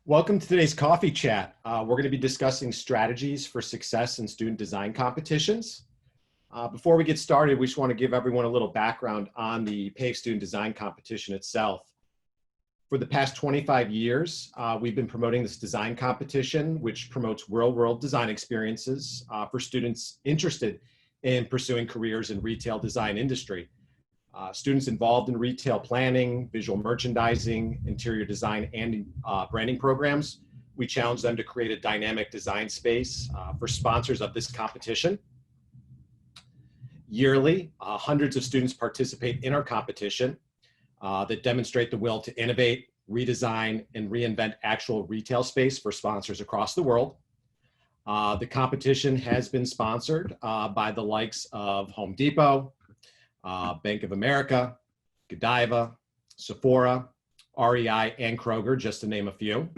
Welcome to today's coffee chat. We're going to be discussing strategies for success in student design competitions. Before we get started, we just want to give everyone a little background on the Pave student design competition itself. For the past 25 years, we've been promoting this design competition, which promotes real-world design experiences for students interested in pursuing careers in retail design industry. Students involved in retail planning, visual merchandising, interior design, and branding programs, we challenge them to create a dynamic design space for sponsors of this competition. Yearly, hundreds of students participate in our competition that demonstrate the will to innovate, redesign, and reinvent actual retail space for sponsors across the world. The competition has been sponsored by the likes of Home Depot, Bank of America, Godiva, Sephora, REI, and Kroger, just to name a few.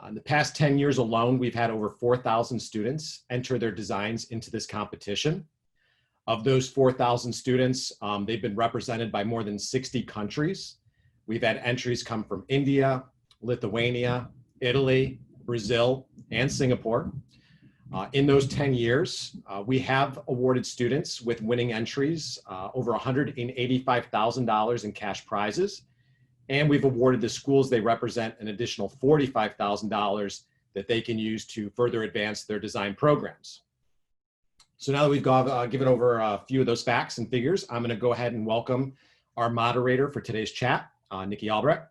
In the past 10 years alone, we've had over 4,000 students enter their designs into this competition. Of those 4,000 students, they've been represented by more than 60 countries. We've had entries come from India, Lithuania, Italy, Brazil, and Singapore. In those 10 years, we have awarded students with winning entries over $185,000 in cash prizes, and we've awarded the schools they represent an additional $45,000 that they can use to further advance their design programs. So now that we've given over a few of those facts and figures, I'm going to go ahead and welcome our moderator for today's chat, Nikki Albrecht.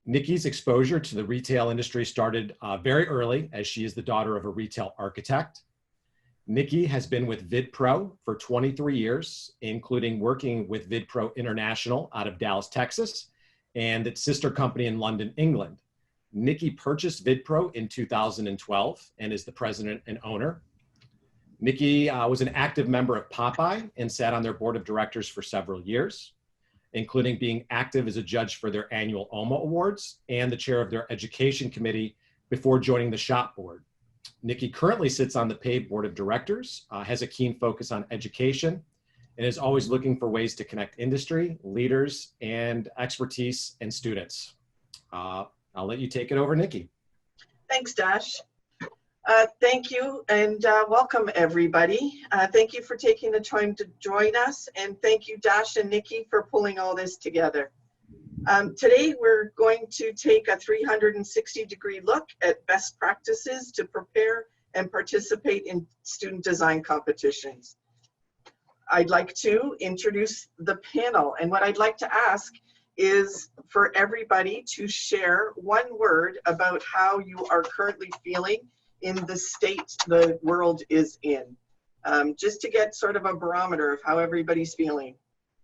Nikki's exposure to the retail industry started very early, as she is the daughter of a retail architect. Nikki has been with VIDPro for 23 years, including working with VIDPro International out of Dallas, Texas, and its sister company in London, England. Nikki purchased VIDPro in 2012 and is the president and owner. Nikki was an active member of Popeye and sat on their board of directors for several years, including being active as a judge for their annual OMA Awards and the chair of their education committee before joining the shop board. Nikki currently sits on the Pave board of directors, has a keen focus on education, and is always looking for ways to connect industry, leaders, and expertise and students. I'll let you take it over, Nikki. Thanks, Dash. Thank you and welcome everybody. Thank you for taking the time to join us, and thank you Dash and Nikki for pulling all this together. Today we're going to take a 360-degree look at best practices to prepare and participate in student design competitions. I'd like to introduce the panel, and what I'd like to ask is for everybody to share one word about how you are currently feeling in the state the world is in, just to get sort of a barometer of how everybody's feeling.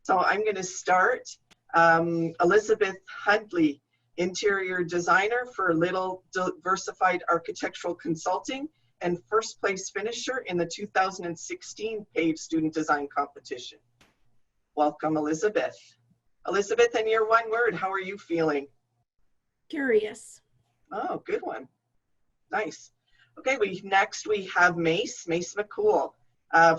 So I'm going to start. Elizabeth Hundley, interior designer for Little Diversified Architectural Consulting and first place finisher in the 2016 Pave Student Design Competition. Welcome, Elizabeth. Elizabeth, in your one word, how are you feeling? Curious. Oh, good one. Nice. Okay, next we have Mace McCool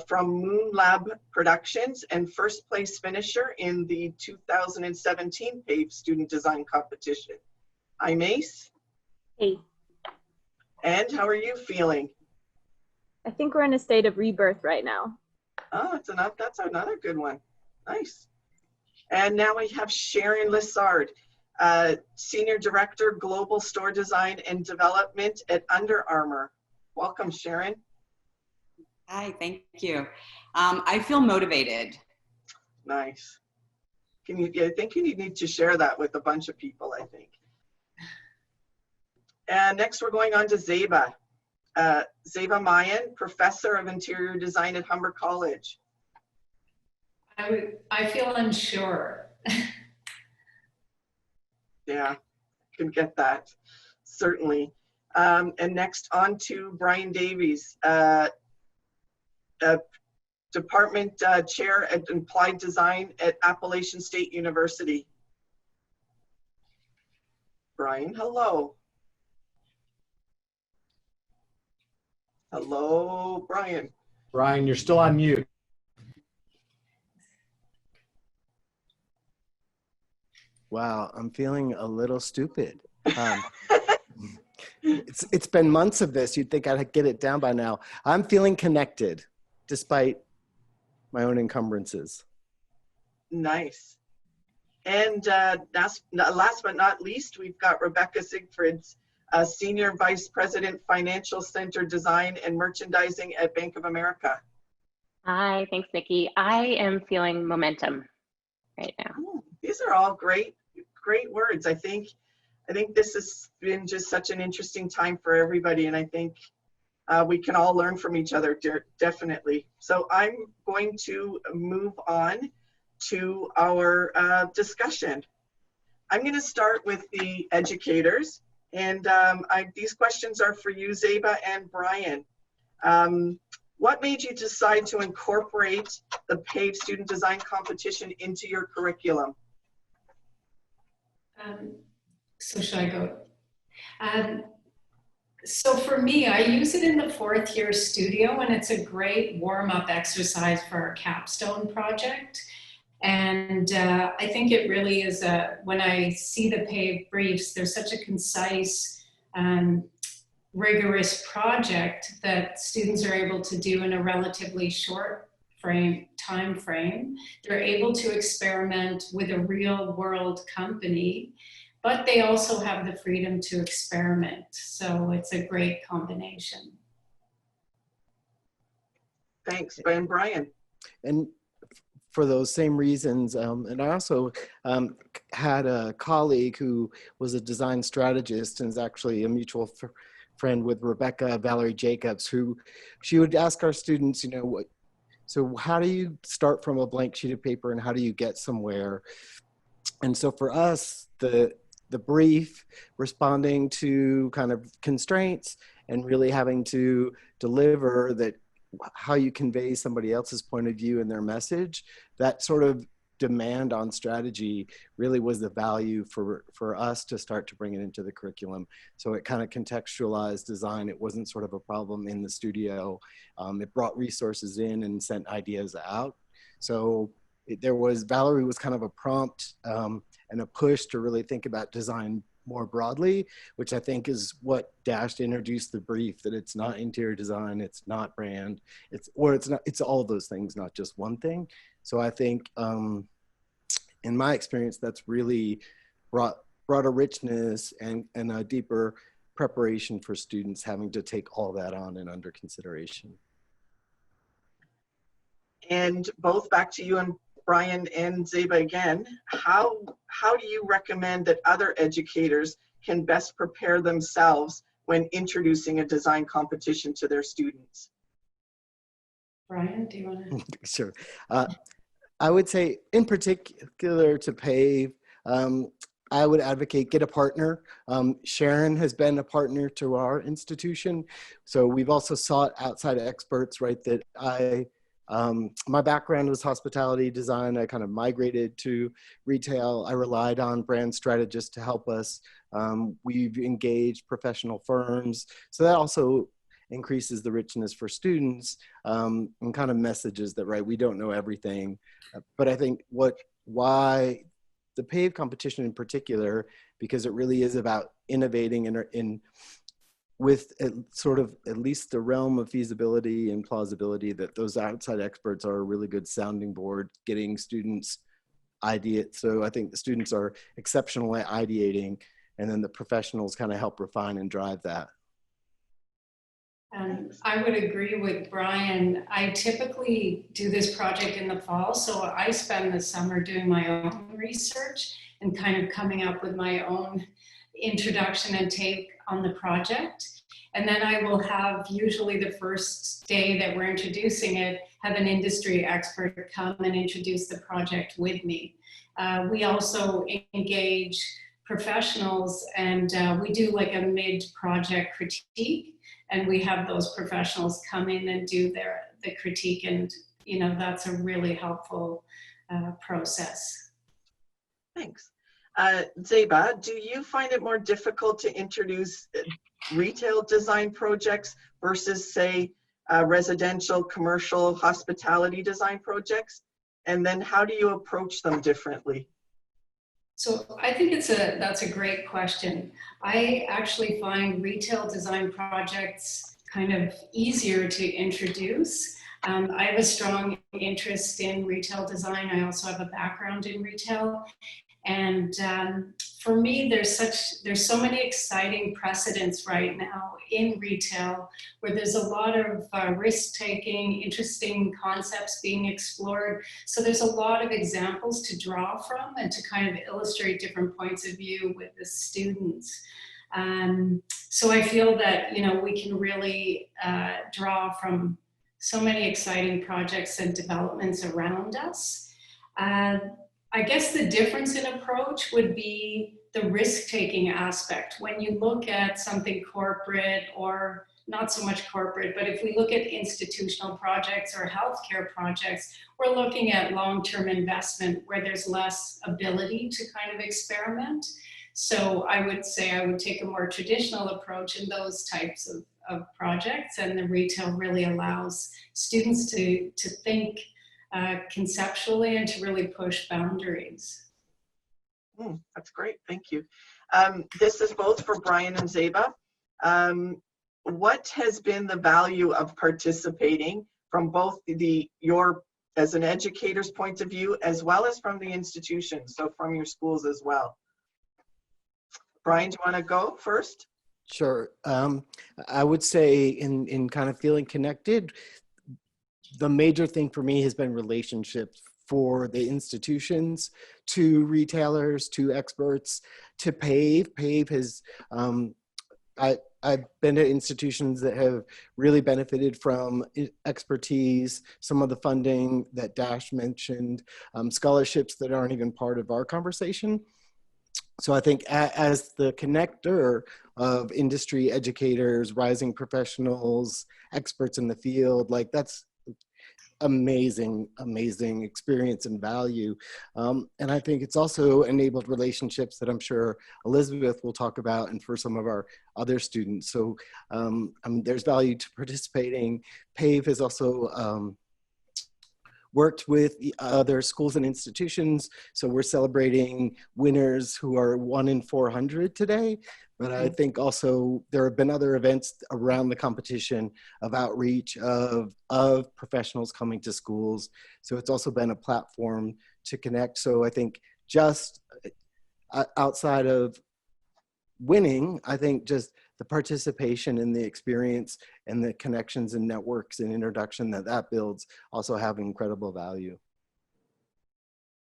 from Moonlab Productions and first place finisher in the 2017 Pave Student Design Competition. Hi, Mace. Hey. And how are you feeling? I think we're in a state of rebirth right now. Oh, that's another good one. Nice. And now we have Sharon Lessard, Senior Director, Global Store Design and Development at Under Armour. Welcome, Sharon. Hi, thank you. I feel motivated. Nice. I think you need to share that with a bunch of people, I think. And next we're going on to Zeba. Zeba Mayan, Professor of Interior Design at Humber College. I feel unsure. Yeah, can get that, certainly. And next on to Brian Davies, Department Chair at Applied Design at Appalachian State University. Brian, hello. Hello, Brian. Brian, you're still on mute. Wow, I'm feeling a little stupid. It's been months of this. You'd think I'd get it down by now. I'm feeling connected despite my own encumbrances. Nice. And last but not least, we've got Rebekah Sigfrids, Senior Vice President, Financial Center Design and Merchandising at Bank of America. Hi, thanks, Nikki. I am feeling momentum right now. These are all great words. I think this has been just such an interesting time for everybody, and I think we can all learn from each other, definitely. So I'm going to move on to our discussion. I'm going to start with the educators, and these questions are for you, Zeba and Brian. What made you decide to incorporate the Pave Student Design Competition into your curriculum? So should I go? So for me, I use it in the 4th year studio, and it's a great warm-up exercise for our capstone project. And I think it really is when I see the Pave briefs, there's such a concise, rigorous project that students are able to do in a relatively short time frame. They're able to experiment with a real world company, but they also have the freedom to experiment. So it's a great combination. Thanks, Brian. And for those same reasons, and I also had a colleague who was a design strategist and is actually a mutual friend with Rebecca, Valerie Jacobs, who she would ask our students, so how do you start from a blank sheet of paper and how do you get somewhere? And so for us, the brief, responding to kind of constraints and really having to deliver that, how you convey somebody else's point of view and their message, that sort of demand on strategy really was the value for us to start to bring it into the curriculum. So it kind of contextualized design. It wasn't sort of a problem in the studio. It brought resources in and sent ideas out. So Valerie was kind of a prompt and a push to really think about design more broadly, which I think is what Dash introduced the brief, that it's not interior design, it's not brand, it's all of those things, not just one thing. So I think in my experience, that's really brought a richness and a deeper preparation for students having to take all that on and under consideration. And both back to you and Brian and Zeba again, how do you recommend that other educators can best prepare themselves when introducing a design competition to their students? Brian, do you want to? Sure. I would say in particular to Pave, I would advocate get a partner. Sharon has been a partner to our institution. So we've also sought outside experts, right, that my background was hospitality design. I kind of migrated to retail. I relied on brand strategists to help us. We've engaged professional firms. So that also increases the richness for students and kind of messages that, right, we don't know everything. But I think why the Pave competition in particular, because it really is about innovating with sort of at least the realm of feasibility and plausibility, that those outside experts are a really good sounding board, getting students ideate. So I think the students are exceptional at ideating, and then the professionals kind of help refine and drive that. I would agree with Brian. I typically do this project in the fall, so I spend the summer doing my own research and kind of coming up with my own introduction and take on the project. And then I will have, usually the first day that we're introducing it, have an industry expert come and introduce the project with me. We also engage professionals, and we do like a mid-project critique. And we have those professionals come in and do the critique, and that's a really helpful process. Thanks. Zeba, do you find it more difficult to introduce retail design projects versus, say, residential, commercial, hospitality design projects? And then how do you approach them differently? So I think that's a great question. I actually find retail design projects kind of easier to introduce. I have a strong interest in retail design. I also have a background in retail. And for me, there's so many exciting precedents right now in retail where there's a lot of risk-taking, interesting concepts being explored. So there's a lot of examples to draw from and to kind of illustrate different points of view with the students. So I feel that, you know, we can really draw from so many exciting projects and developments around us. I guess the difference in approach would be the risk-taking aspect. When you look at something corporate or not so much corporate, but if we look at institutional projects or healthcare projects, we're looking at long-term investment where there's less ability to kind of experiment. So I would say I would take a more traditional approach in those types of projects, and the retail really allows students to think conceptually and to really push boundaries. That's great, thank you. This is both for Brian and Zeba. What has been the value of participating from both your as an educator's point of view, as well as from the institution, so from your schools as well? Brian, do you want to go first? Sure. I would say in kind of feeling connected, the major thing for me has been relationships for the institutions, to retailers, to experts, to Pave. Pave has, I've been to institutions that have really benefited from expertise, some of the funding that Dash mentioned, scholarships that aren't even part of our conversation. So I think as the connector of industry educators, rising professionals, experts in the field, like that's amazing experience and value. And I think it's also enabled relationships that I'm sure Elizabeth will talk about, and for some of our other students. So I mean, there's value to participating. Pave has also worked with other schools and institutions. So we're celebrating winners who are 1 in 400 today. But I think also there have been other events around the competition of outreach of professionals coming to schools. So it's also been a platform to connect. So I think just outside of winning, I think just the participation and the experience and the connections and networks and introduction that builds also have incredible value.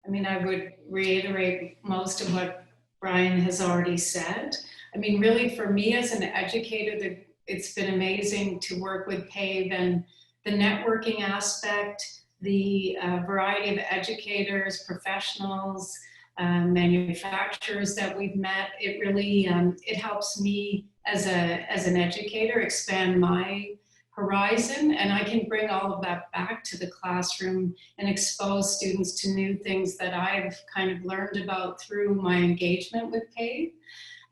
I mean, I would reiterate most of what Brian has already said. I mean, really for me as an educator, it's been amazing to work with Pave, and the networking aspect, the variety of educators, professionals, manufacturers that we've met. It really, it helps me as an educator expand my horizon, and I can bring all of that back to the classroom and expose students to new things that I've kind of learned about through my engagement with Pave.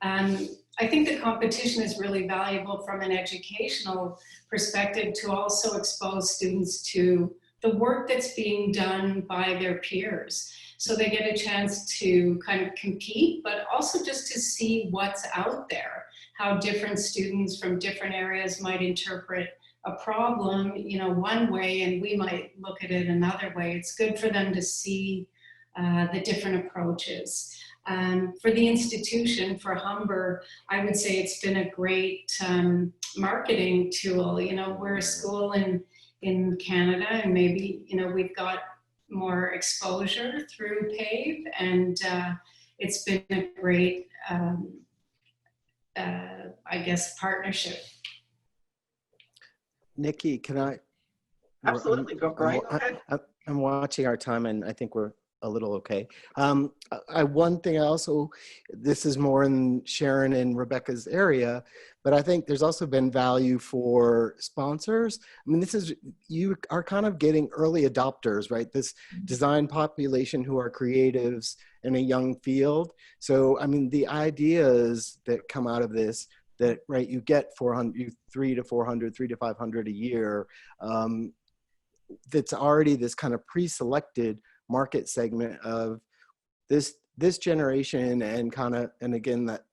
I think the competition is really valuable from an educational perspective to also expose students to the work that's being done by their peers. So they get a chance to kind of compete, but also just to see what's out there, how different students from different areas might interpret a problem, you know, one way, and we might look at it another way. It's good for them to see the different approaches. For the institution, for Humber, I would say it's been a great marketing tool. You know, we're a school in Canada, and maybe, you know, we've got more exposure through Pave, and it's been a great, I guess, partnership. Nikki, can I? Absolutely, go Brian. I'm watching our time, and I think we're a little okay. One thing I also, this is more in Sharon and Rebekah's area, but I think there's also been value for sponsors. I mean, you are kind of getting early adopters, right? This design population who are creatives in a young field. So, I mean, the ideas that come out of this, that, right, you get 300 to 500 a year, that's already this kind of pre-selected market segment of this this generation and again, that,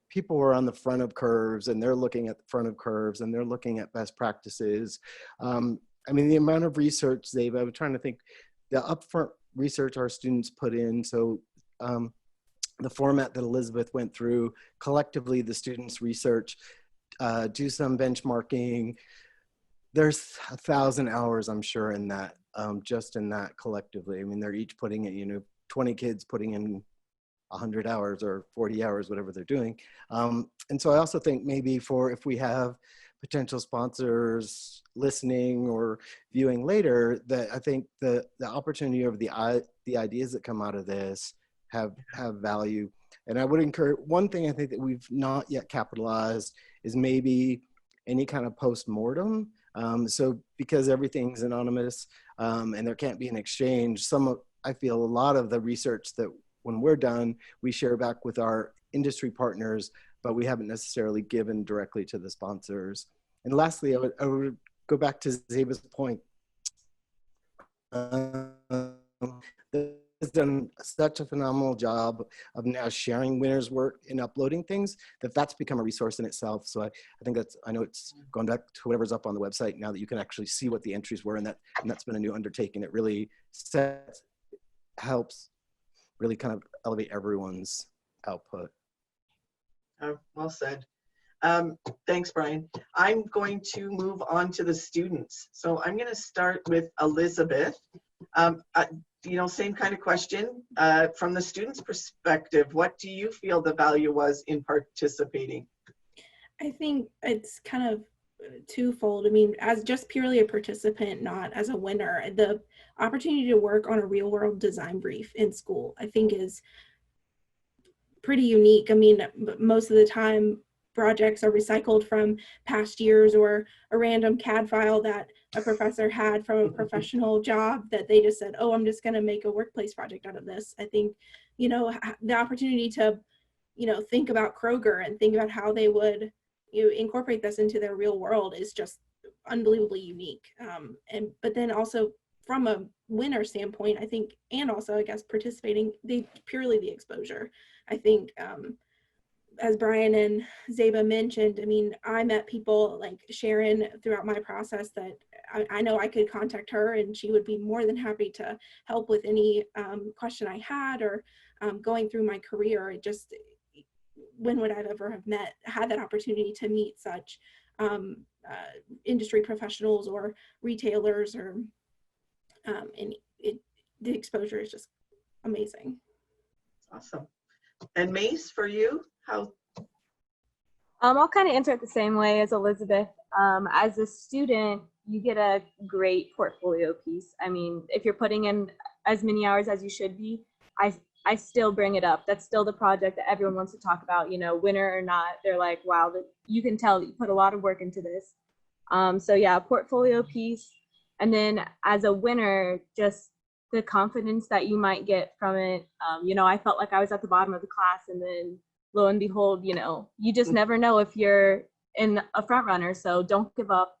people are on the front of curves and they're looking at the front of curves and they're looking at best practices. I mean, the amount of research I was trying to think, the upfront research our students put in. So the format that Elizabeth went through, collectively the students research, do some benchmarking. There's 1,000 hours, I'm sure, in that, just in that collectively. I mean, they're each putting in, 20 kids putting in 100 hours or 40 hours, whatever they're doing. And so I also think maybe if we have potential sponsors listening or viewing later, that I think the opportunity of the ideas that come out of this have value. And I would encourage, one thing I think that we've not yet capitalized is maybe any kind of post-mortem. So because everything's anonymous and there can't be an exchange, I feel a lot of the research that when we're done, we share back with our industry partners, but we haven't necessarily given directly to the sponsors. And lastly, I would go back to Zeba's point. Has done such a phenomenal job of now sharing winners' work and uploading things that's become a resource in itself. So I think I know it's gone back to whatever's up on the website now that you can actually see what the entries were, and that's been a new undertaking. It really helps really kind of elevate everyone's output. Oh, well said. Thanks, Brian. I'm going to move on to the students. So I'm going to start with Elizabeth. Same kind of question. From the student's perspective, what do you feel the value was in participating? I think it's kind of twofold. I mean, as just purely a participant, not as a winner, the opportunity to work on a real world design brief in school, I think, is pretty unique. I mean, most of the time projects are recycled from past years or a random CAD file that a professor had from a professional job that they just said, oh, I'm just going to make a workplace project out of this. I think, the opportunity to, think about Kroger and think about how they would incorporate this into their real world is just unbelievably unique. But then also from a winner standpoint, I think, and also I guess participating, purely the exposure. I think, as Brian and Zeba mentioned, I mean, I met people like Sharon throughout my process that I know I could contact her and she would be more than happy to help with any question I had or going through my career. It just, when would I ever have had that opportunity to meet such industry professionals or retailers the exposure is just amazing. Awesome. And Mace, for you, how? I'll kind of answer it the same way as Elizabeth. As a student, you get a great portfolio piece. I mean, if you're putting in as many hours as you should be, I still bring it up. That's still the project that everyone wants to talk about, winner or not. They're like, wow, you can tell that you put a lot of work into this. So yeah, portfolio piece. And then as a winner, just the confidence that you might get from it. I felt like I was at the bottom of the class, and then lo and behold, you just never know if you're in a front runner, so don't give up.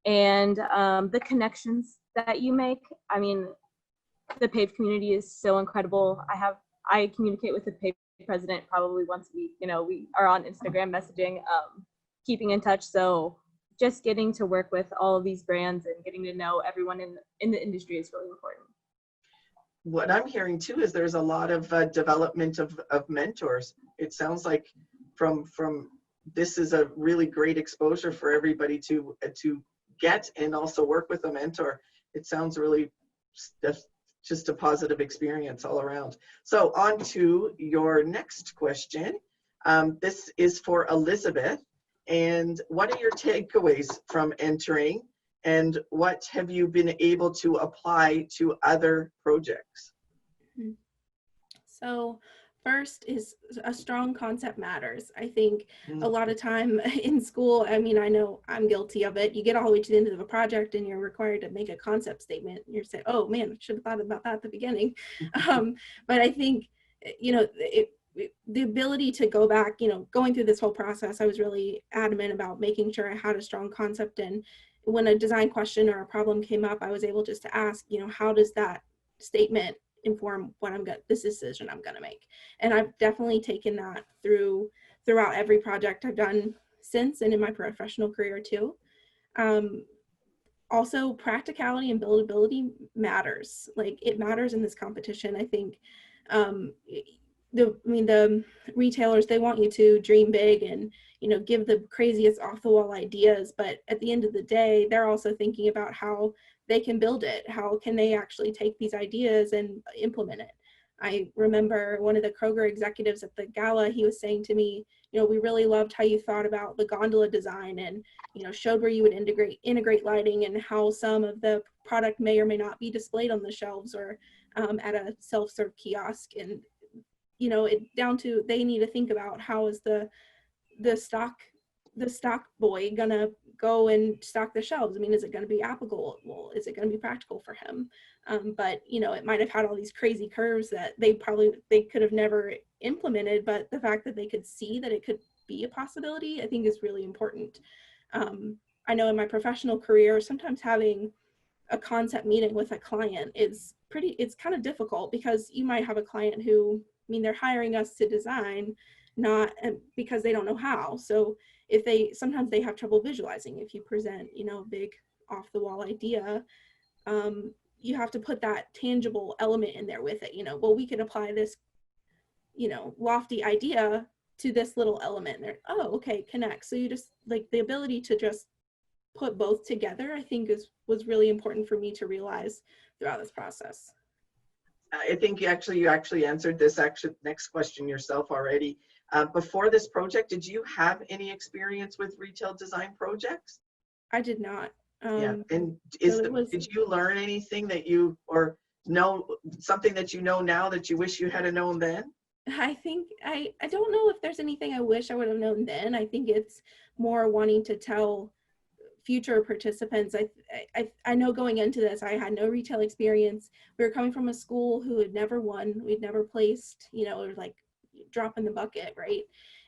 And the connections that you make, I mean, the Pave community is so incredible. I communicate with the Pave president probably once a week. We are on Instagram messaging, keeping in touch. So just getting to work with all of these brands and getting to know everyone in the industry is really important. What I'm hearing too is there's a lot of development of mentors. It sounds like from this is a really great exposure for everybody to get and also work with a mentor. It sounds really just a positive experience all around. So on to your next question. This is for Elizabeth. And what are your takeaways from entering? And what have you been able to apply to other projects? So first is a strong concept matters. I think a lot of time in school, I mean, I know I'm guilty of it. You get all the way to the end of a project and you're required to make a concept statement. You're saying, oh man, I should have thought about that at the beginning. But I think, the ability to go back, going through this whole process, I was really adamant about making sure I had a strong concept. And when a design question or a problem came up, I was able just to ask, how does that statement inform this decision I'm gonna make. And I've definitely taken that throughout every project I've done since, and in my professional career too. Also, practicality and buildability matters. Like, it matters in this competition. I think the retailers, they want you to dream big and, you know, give the craziest off the wall ideas, but at the end of the day, they're also thinking about how they can build it. How can they actually take these ideas and implement it? I remember one of the Kroger executives at the gala, he was saying to me, you know, we really loved how you thought about the gondola design and, you know, showed where you would integrate lighting and how some of the product may or may not be displayed on the shelves or at a self-serve kiosk. And, you know, it down to, they need to think about how is the stock boy gonna go and stock the shelves. I mean, is it going to be applicable? Well, is it going to be practical for him? But, you know, it might have had all these crazy curves that they could have never implemented, but the fact that they could see that it could be a possibility, I think is really important. I know in my professional career, sometimes having a concept meeting with a client it's kind of difficult, because you might have a client who, I mean, they're hiring us to design, not because they don't know how. So sometimes they have trouble visualizing. If you present, you know, a big off the wall idea, you have to put that tangible element in there with it. You know, well, we could apply this, you know, lofty idea to this little element there. Oh, okay, connect. So you just, like, the ability to just put both together, I think was really important for me to realize throughout this process. I think you actually answered this next question yourself already. Before this project, did you have any experience with retail design projects? I did not. Yeah, and did you learn anything that or know something that you know now that you wish you had known then? I think I don't know if there's anything I wish I would have known then. I think it's more wanting to tell future participants. I know going into this, I had no retail experience. We were coming from a school who had never won. We'd never placed, you know, it was like drop in the bucket, right?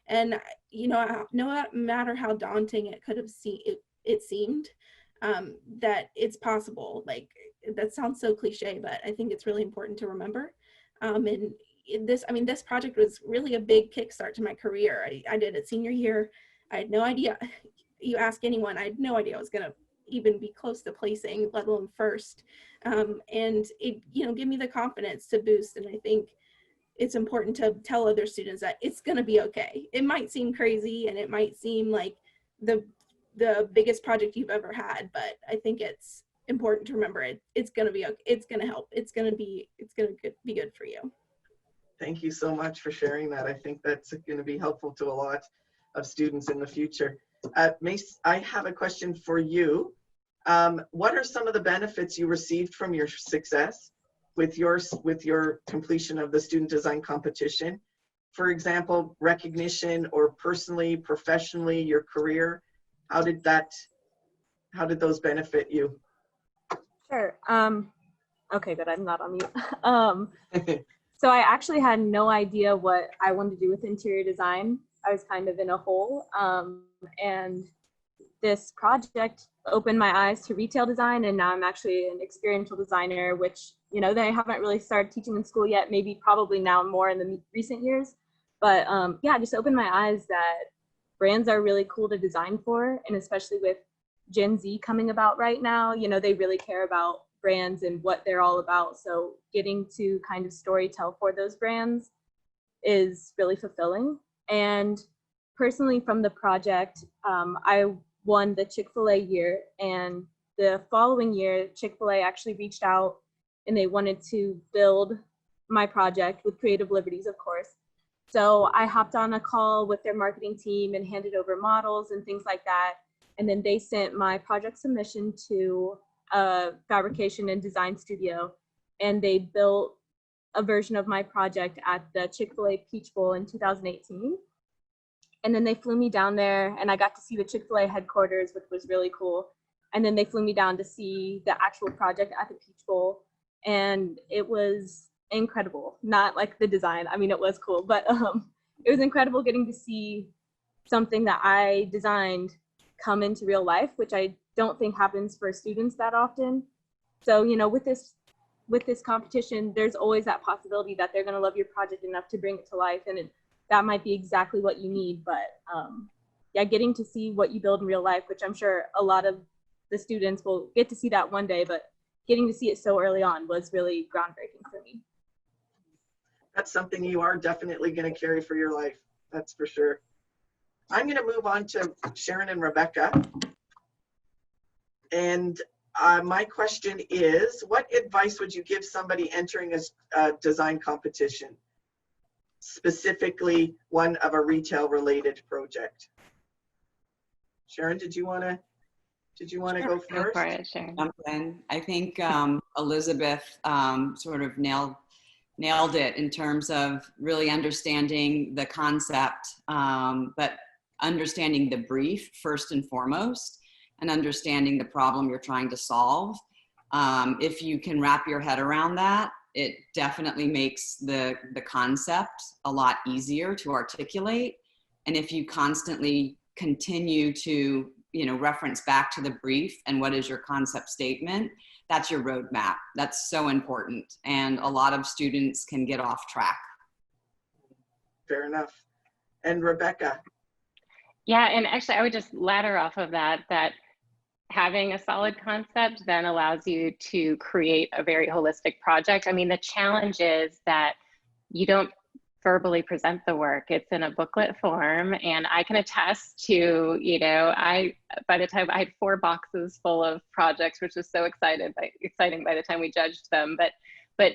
And, you know, no matter how daunting it could have seemed, that it's possible. Like, that sounds so cliche, but I think it's really important to remember. And this project was really a big kickstart to my career. I did it senior year. I had no idea. You ask anyone, I had no idea I was going to even be close to placing, let alone first. And it, you know, gave me the confidence to boost. And I think it's important to tell other students that it's going to be okay. It might seem crazy and it might seem like the biggest project you've ever had, but I think it's important to remember it's going to be okay. It's going to help. It's going to be good for you. Thank you so much for sharing that. I think that's going to be helpful to a lot of students in the future. Mace, I have a question for you. What are some of the benefits you received from your success with your completion of the student design competition? For example, recognition, or personally, professionally, your career. How did those benefit you? Sure. Okay, good. I'm not on mute. So I actually had no idea what I wanted to do with interior design. I was kind of in a hole. And this project opened my eyes to retail design, and now I'm actually an experiential designer, which, you know, they haven't really started teaching in school yet, probably now more in the recent years. But yeah, just opened my eyes that brands are really cool to design for, and especially with Gen Z coming about right now, you know, they really care about brands and what they're all about. So getting to kind of storytell for those brands is really fulfilling. And personally, from the project, I won the Chick-fil-A year, and the following year, Chick-fil-A actually reached out and they wanted to build my project with creative liberties, of course. So I hopped on a call with their marketing team and handed over models and things like that. And then they sent my project submission to a fabrication and design studio, and they built a version of my project at the Chick-fil-A Peach Bowl in 2018. And then they flew me down there, and I got to see the Chick-fil-A headquarters, which was really cool. And then they flew me down to see the actual project at the Peach Bowl, and it was incredible. Not like the design, I mean, it was cool, but it was incredible getting to see something that I designed come into real life, which I don't think happens for students that often. So, you know, with this with this competition, there's always that possibility that they're going to love your project enough to bring it to life, and that might be exactly what you need. But yeah, getting to see what you build in real life, which I'm sure a lot of the students will get to see that one day, but getting to see it so early on was really groundbreaking for me. That's something you are definitely going to carry for your life. That's for sure. I'm going to move on to Sharon and Rebekah. And my question is, what advice would you give somebody entering a design competition, specifically one of a retail related project? Sharon, did you want to go first? Go for it, Sharon. Jump in. I think Elizabeth sort of nailed it in terms of really understanding the concept, but understanding the brief first and foremost, and understanding the problem you're trying to solve. If you can wrap your head around that, it definitely makes the concept a lot easier to articulate. And if you constantly continue to, reference back to the brief and what is your concept statement, that's your roadmap. That's so important. And a lot of students can get off track. Fair enough. And Rebekah? Yeah, and actually I would just ladder off of that having a solid concept then allows you to create a very holistic project. I mean, the challenge is that you don't verbally present the work. It's in a booklet form, and I can attest to, by the time I had 4 boxes full of projects, which was so exciting by the time we judged them. But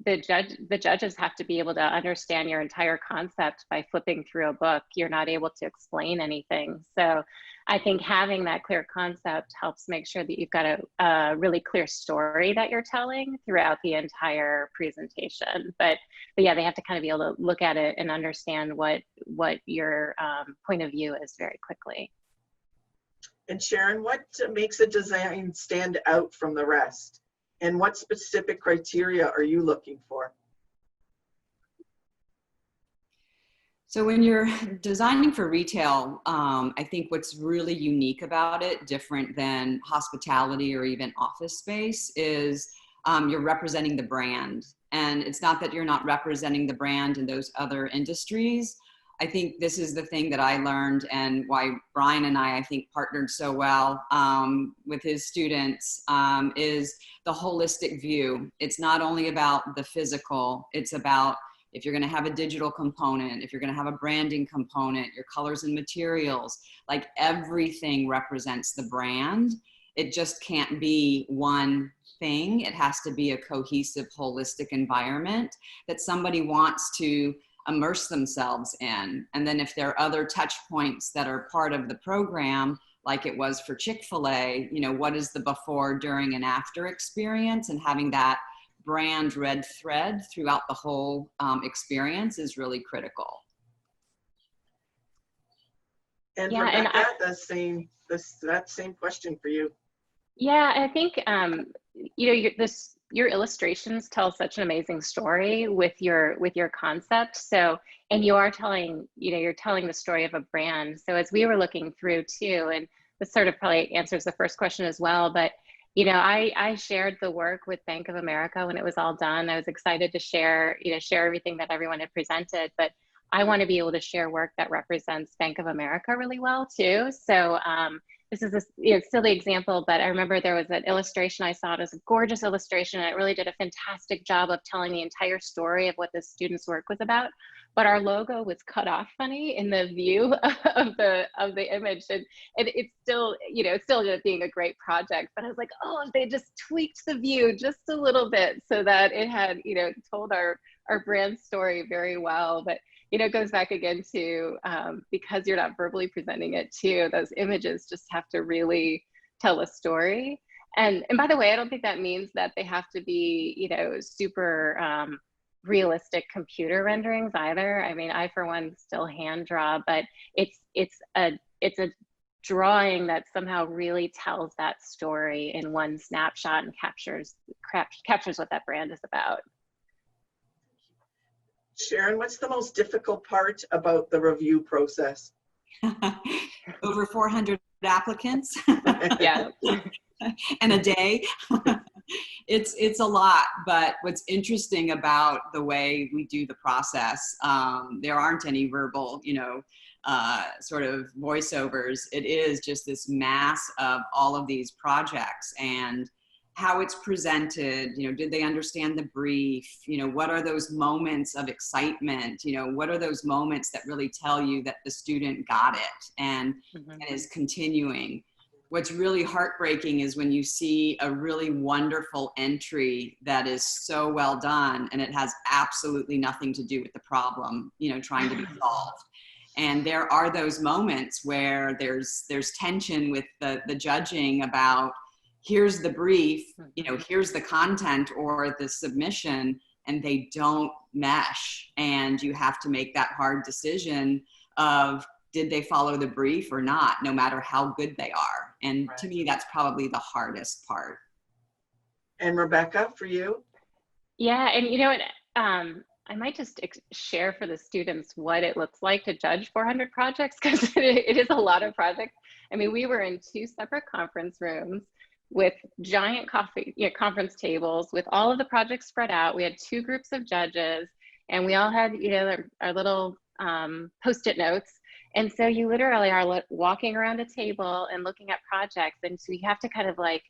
the judges have to be able to understand your entire concept by flipping through a book. You're not able to explain anything. So I think having that clear concept helps make sure that you've got a really clear story that you're telling throughout the entire presentation. But yeah, they have to kind of be able to look at it and understand what your point of view is very quickly. And Sharon, what makes a design stand out from the rest? And what specific criteria are you looking for? So when you're designing for retail, I think what's really unique about it, different than hospitality or even office space, is you're representing the brand. And it's not that you're not representing the brand in those other industries. I think this is the thing that I learned, and why Brian and I think, partnered so well with his students, is the holistic view. It's not only about the physical, it's about if you're going to have a digital component, if you're going to have a branding component, your colors and materials, like everything represents the brand. It just can't be one thing. It has to be a cohesive, holistic environment that somebody wants to immerse themselves in. And then if there are other touch points that are part of the program, like it was for Chick-fil-A, what is the before, during, and after experience, and having that brand red thread throughout the whole experience is really critical. And yeah, Rebekah, that same question for you. Yeah, I think your illustrations tell such an amazing story with your concept. So, and you are telling, you're telling the story of a brand. So as we were looking through too, and this sort of probably answers the first question as well, but I shared the work with Bank of America when it was all done. I was excited to share everything that everyone had presented, but I want to be able to share work that represents Bank of America really well too. So this is a silly example, but I remember there was an illustration I saw. It was a gorgeous illustration, and it really did a fantastic job of telling the entire story of what the students' work was about. But our logo was cut off funny in the view of the image, and it's still, it's still being a great project. But I was like, oh, they just tweaked the view just a little bit so that it had, told our brand story very well. But it goes back again to because you're not verbally presenting it too, those images just have to really tell a story. And by the way, I don't think that means that they have to be, super realistic computer renderings either. I mean, I for one still hand draw, but it's a drawing that somehow really tells that story in one snapshot and captures what that brand is about. Sharon, what's the most difficult part about the review process? Over 400 applicants. Yeah. And a day. it's a lot, but what's interesting about the way we do the process, there aren't any verbal, sort of voiceovers. It is just this mass of all of these projects and how it's presented. Did they understand the brief? What are those moments of excitement? What are those moments that really tell you that the student got it and is continuing? What's really heartbreaking is when you see a really wonderful entry that is so well done and it has absolutely nothing to do with the problem, trying to be solved. And there are those moments where there's tension with the judging about, here's the brief, here's the content or the submission, and they don't mesh. And you have to make that hard decision of, did they follow the brief or not, no matter how good they are? And to me, that's probably the hardest part. And Rebekah, for you? Yeah, and you know what, I might just share for the students what it looks like to judge 400 projects, because it is a lot of projects. I mean, we were in 2 separate conference rooms with giant conference tables with all of the projects spread out. We had 2 groups of judges, and we all had, our little Post-it notes. And so you literally are walking around a table and looking at projects. And so you have to kind of like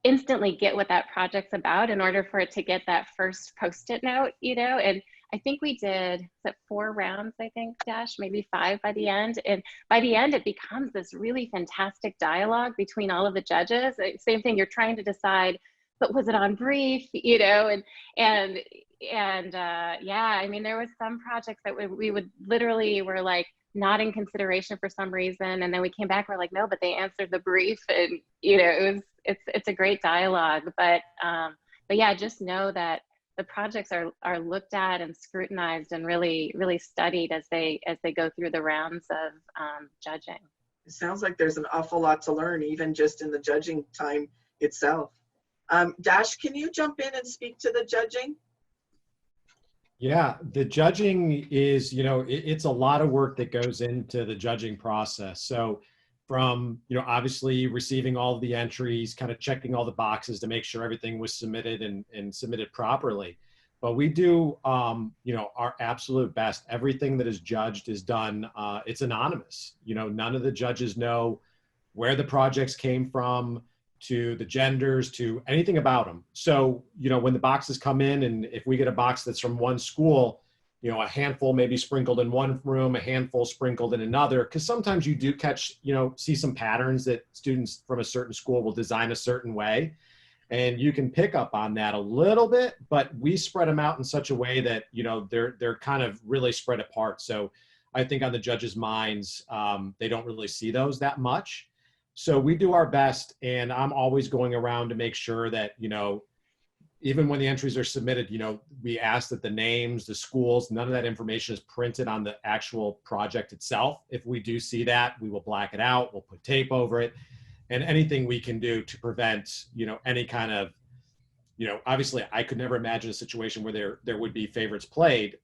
instantly get what that project's about in order for it to get that first Post-it note, and I think we did 4 rounds, I think, Dash, maybe 5 by the end. And by the end, it becomes this really fantastic dialogue between all of the judges. Same thing, you're trying to decide, but was it on brief, yeah, I mean, there was some projects that we would literally were like not in consideration for some reason. And then we came back, we're like, no, but they answered the brief. And, it's a great dialogue, but yeah, just know that the projects are looked at and scrutinized and really, really studied as they go through the rounds of judging. It sounds like there's an awful lot to learn, even just in the judging time itself. Dash, can you jump in and speak to the judging? Yeah, the judging is, it's a lot of work that goes into the judging process. So from, obviously receiving all of the entries, kind of checking all the boxes to make sure everything was submitted and submitted properly. But we do, our absolute best. Everything that is judged is done, it's anonymous. None of the judges know where the projects came from, to the genders, to anything about them. So, when the boxes come in, and if we get a box that's from one school, a handful maybe sprinkled in one room, a handful sprinkled in another, because sometimes you do catch, see some patterns that students from a certain school will design a certain way. And you can pick up on that a little bit, but we spread them out in such a way that, they're kind of really spread apart. So I think on the judges' minds, they don't really see those that much. So we do our best, and I'm always going around to make sure that, even when the entries are submitted, we ask that the names, the schools, none of that information is printed on the actual project itself. If we do see that, we will black it out, we'll put tape over it, and anything we can do to prevent, any kind of, obviously I could never imagine a situation where there would be favorites played,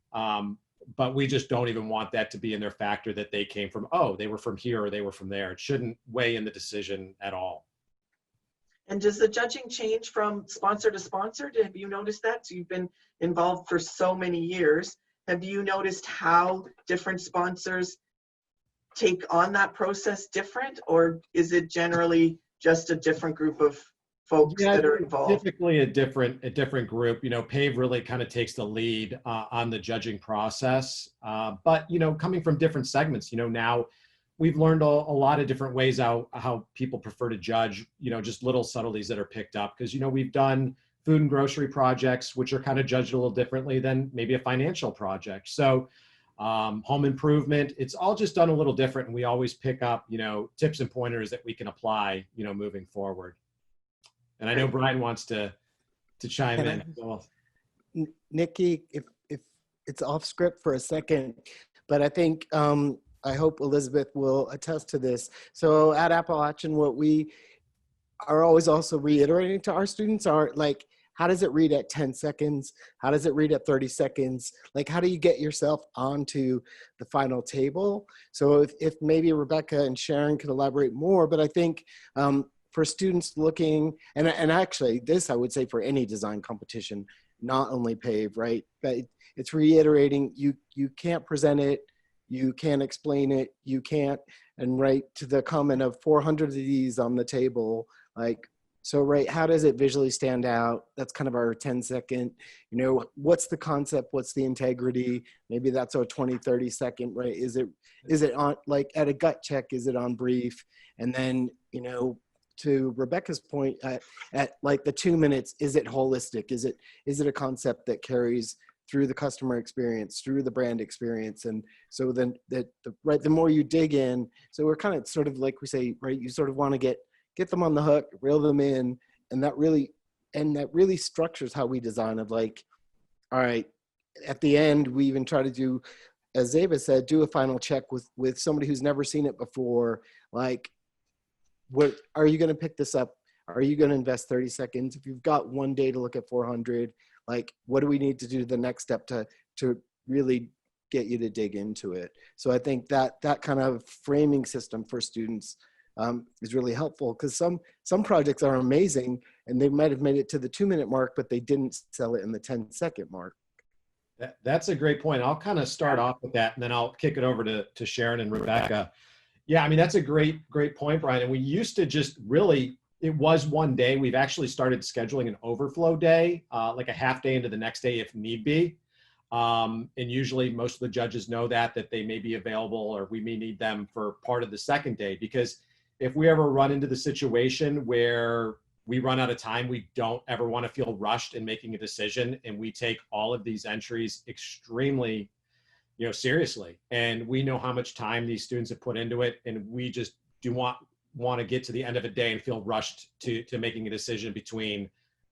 but we just don't even want that to be in their factor that they came from, they were from here or they were from there. It shouldn't weigh in the decision at all. And does the judging change from sponsor to sponsor? Have you noticed that? So you've been involved for so many years. Have you noticed how different sponsors take on that process different, or is it generally just a different group of folks that are involved? Typically a different group. Pave really kind of takes the lead on the judging process. But coming from different segments, now we've learned a lot of different ways how people prefer to judge, just little subtleties that are picked up. Because, we've done food and grocery projects, which are kind of judged a little differently than maybe a financial project. So home improvement, it's all just done a little different. And we always pick up, tips and pointers that we can apply, moving forward. And I know Brian wants to chime in. So. Nikki, if it's off script for a second, but I think, I hope Elizabeth will attest to this. So at Appalachian, what we are always also reiterating to our students are like, how does it read at 10 seconds? How does it read at 30 seconds? Like, how do you get yourself onto the final table? So if maybe Rebekah and Sharon could elaborate more, but I think for students looking, and actually this I would say for any design competition, not only Pave, right? But it's reiterating, you can't present it, you can't explain it, you can't, and right to the comment of 400 of these on the table, like, so right, how does it visually stand out? That's kind of our 10-second, you know, what's the concept, what's the integrity? Maybe that's our 20, 30-second, right? Is it on, like at a gut check, is it on brief? And then, you know, to Rebekah's point, at like the 2 minutes, is it holistic? Is it a concept that carries through the customer experience, through the brand experience? And so then right, the more you dig in, so we're kind of sort of like we say, right, you sort of want to get them on the hook, reel them in, and that really structures how we design of like, all right, at the end, we even try to do, as David said, do a final check with somebody who's never seen it before. Like, what are you going to pick this up? Are you going to invest 30 seconds? If you've got one day to look at 400, like, what do we need to do the next step to really get you to dig into it? So I think that kind of framing system for students is really helpful, because some projects are amazing and they might have made it to the 2-minute mark, but they didn't sell it in the 10-second mark. That's a great point. I'll kind of start off with that, and then I'll kick it over to Sharon and Rebekah. Yeah, I mean, that's a great point, Brian. And we used to just really, it was one day. We've actually started scheduling an overflow day, like a half day into the next day if need be. And usually most of the judges know that they may be available, or we may need them for part of the second day, because if we ever run into the situation where we run out of time, we don't ever want to feel rushed in making a decision. And we take all of these entries extremely, you know, seriously. And we know how much time these students have put into it. And we just do want to get to the end of a day and feel rushed to making a decision between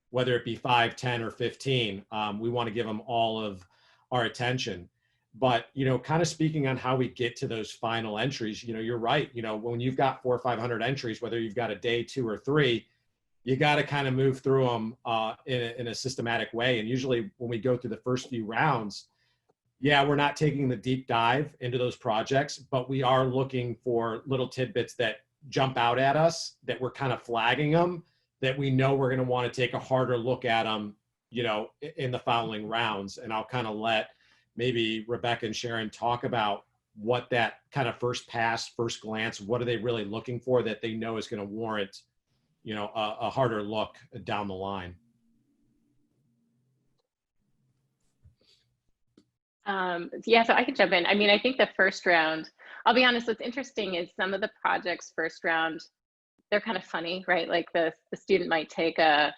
whether it be 5, 10, or 15. We want to give them all of our attention. But, you know, kind of speaking on how we get to those final entries, you know, you're right. You know, when you've got 400 or 500 entries, whether you've got a day, 2 or 3, you got to kind of move through them in a systematic way. And usually when we go through the first few rounds, yeah, we're not taking the deep dive into those projects, but we are looking for little tidbits that jump out at us, that we're kind of flagging them, that we know we're going to want to take a harder look at them, you know, in the following rounds. And I'll kind of let maybe Rebekah and Sharon talk about what that kind of first pass, first glance, what are they really looking for that they know is going to warrant, you know, a harder look down the line. Yeah, so I could jump in. I mean, I think the first round, I'll be honest, what's interesting is some of the projects first round, they're kind of funny, right? Like the student might take a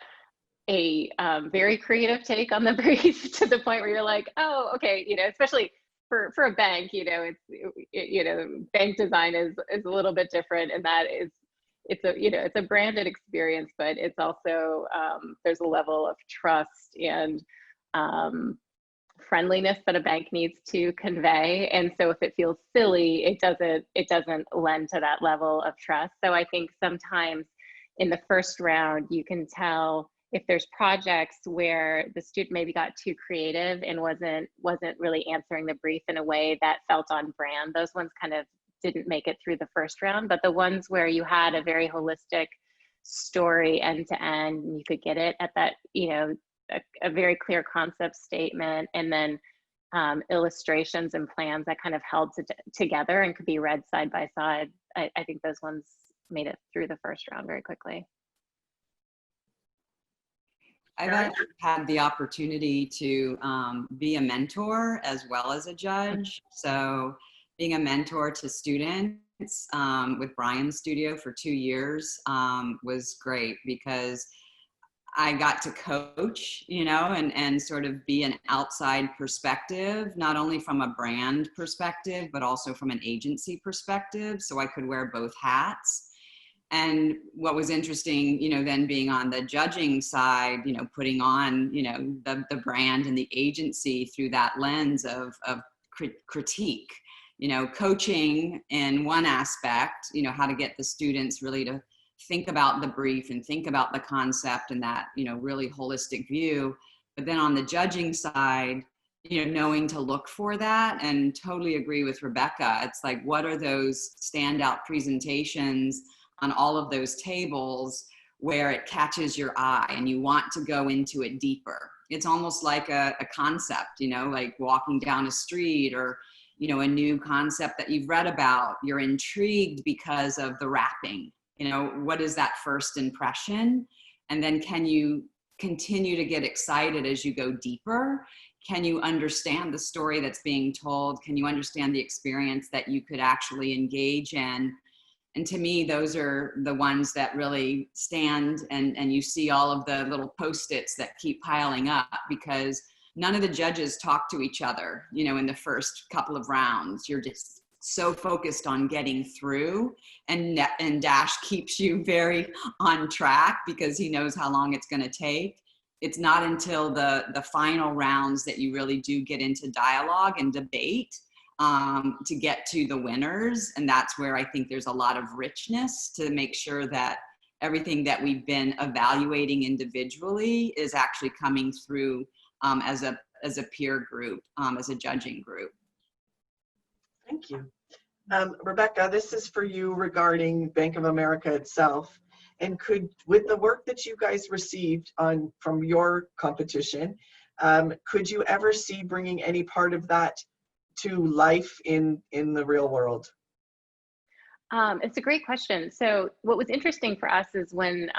very creative take on the brief to the point where you're like, oh, okay, you know, especially for a bank, you know, you know, bank design is a little bit different, and that is, it's a branded experience, but it's also there's a level of trust and friendliness that a bank needs to convey. And so if it feels silly, it doesn't lend to that level of trust. So I think sometimes in the first round, you can tell if there's projects where the student maybe got too creative and wasn't really answering the brief in a way that felt on brand. Those ones kind of didn't make it through the first round, but the ones where you had a very holistic story end to end, and you could get it at that, you know, a very clear concept statement, and then illustrations and plans that kind of held together and could be read side by side. I think those ones made it through the first round very quickly. I've actually had the opportunity to be a mentor as well as a judge. So being a mentor to students with Brian's studio for 2 years was great, because I got to coach, you know, and sort of be an outside perspective, not only from a brand perspective, but also from an agency perspective. So I could wear both hats. And what was interesting, you know, then being on the judging side, you know, putting on, you know, the brand and the agency through that lens of critique, you know, coaching in one aspect, you know, how to get the students really to think about the brief and think about the concept and that, you know, really holistic view. But then on the judging side, you know, knowing to look for that, and totally agree with Rebekah. It's like, what are those standout presentations on all of those tables where it catches your eye and you want to go into it deeper. It's almost like a concept, you know, like walking down a street, or, you know, a new concept that you've read about. You're intrigued because of the wrapping. You know, what is that first impression? And then can you continue to get excited as you go deeper? Can you understand the story that's being told? Can you understand the experience that you could actually engage in? And to me, those are the ones that really stand, and you see all of the little Post-its that keep piling up, because none of the judges talk to each other, you know, in the first couple of rounds. You're just so focused on getting through, and Dash keeps you very on track because he knows how long it's going to take. It's not until the final rounds that you really do get into dialogue and debate to get to the winners. And that's where I think there's a lot of richness to make sure that everything that we've been evaluating individually is actually coming through as a peer group, as a judging group. Thank you. Rebekah, this is for you regarding Bank of America itself. And with the work that you guys received from your competition, could you ever see bringing any part of that to life in the real world? It's a great question. So what was interesting for us is when